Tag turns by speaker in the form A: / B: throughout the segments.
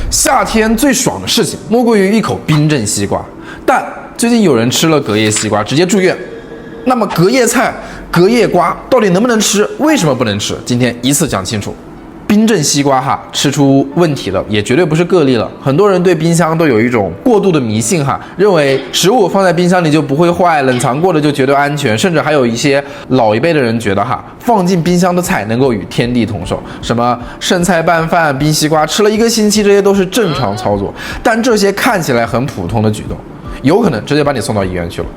A: 夏天最爽的事情莫过于一口冰镇西瓜，但最近有人吃了隔夜西瓜直接住院。那么隔夜菜、隔夜瓜到底能不能吃？为什么不能吃？今天一次讲清楚。冰镇西瓜吃出问题了，也绝对不是个例了。很多人对冰箱都有一种过度的迷信认为食物放在冰箱里就不会坏，冷藏过的就绝对安全，甚至还有一些老一辈的人觉得放进冰箱的菜能够与天地同寿，什么剩菜拌饭、冰西瓜，吃了1个星期，这些都是正常操作。但这些看起来很普通的举动，有可能直接把你送到医院去了。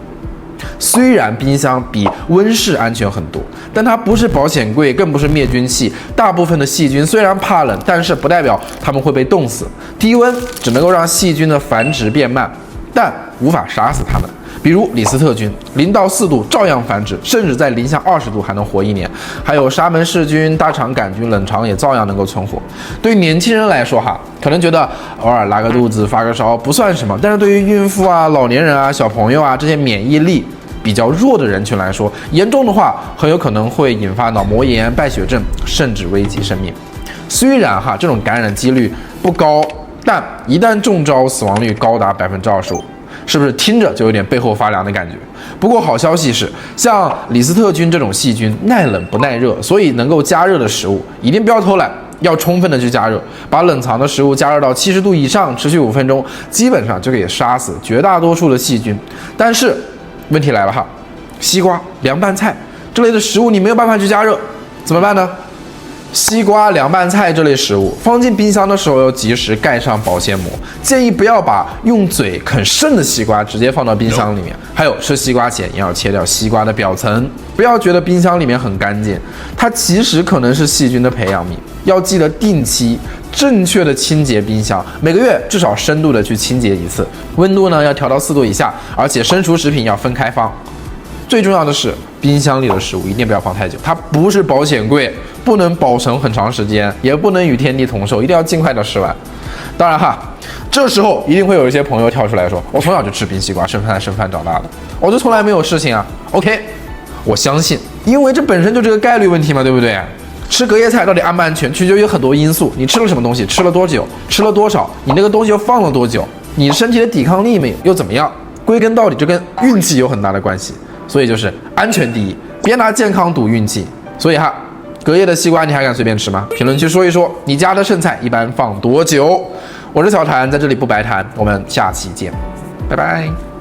A: 虽然冰箱比温室安全很多，但它不是保险柜，更不是灭菌器。大部分的细菌虽然怕冷，但是不代表它们会被冻死。低温只能够让细菌的繁殖变慢，但无法杀死它们。比如李斯特菌，0到4度照样繁殖，甚至在零下20度还能活1年。还有沙门氏菌、大肠杆菌，冷藏也照样能够存活。对于年轻人来说可能觉得偶尔拉个肚子、发个烧不算什么，但是对于孕妇老年人小朋友这些免疫力比较弱的人群来说，严重的话很有可能会引发脑膜炎、败血症，甚至危及生命。虽然这种感染几率不高，但一旦中招，死亡率高达25%。是不是听着就有点背后发凉的感觉？不过好消息是，像李斯特菌这种细菌耐冷不耐热，所以能够加热的食物一定不要偷懒，要充分的去加热，把冷藏的食物加热到70度以上，持续5分钟，基本上就可以杀死绝大多数的细菌。但是问题来了西瓜、凉拌菜这类的食物你没有办法去加热，怎么办呢？西瓜、凉拌菜这类食物放进冰箱的时候要及时盖上保鲜膜，建议不要把用嘴啃剩的西瓜直接放到冰箱里面。还有吃西瓜前也要切掉西瓜的表层，不要觉得冰箱里面很干净，它其实可能是细菌的培养皿。要记得定期正确的清洁冰箱，每个月至少深度的去清洁1次，温度呢要调到4度以下，而且生熟食品要分开放。最重要的是，冰箱里的食物一定不要放太久，它不是保险柜，不能保存很长时间，也不能与天地同寿，一定要尽快的吃完。当然这时候一定会有一些朋友跳出来说，我从小就吃冰西瓜，剩饭长大的，我就从来没有事情OK， 我相信，因为这本身就是个概率问题嘛，对不对？吃隔夜菜到底安不安全，取决于很多因素，你吃了什么东西，吃了多久，吃了多少，你那个东西又放了多久，你身体的抵抗力又怎么样？归根到底就跟运气有很大的关系。所以就是安全第一，别拿健康赌运气。所以隔夜的西瓜你还敢随便吃吗？评论区说一说，你家的剩菜一般放多久？我是小谭，在这里不白谈，我们下期见，拜拜。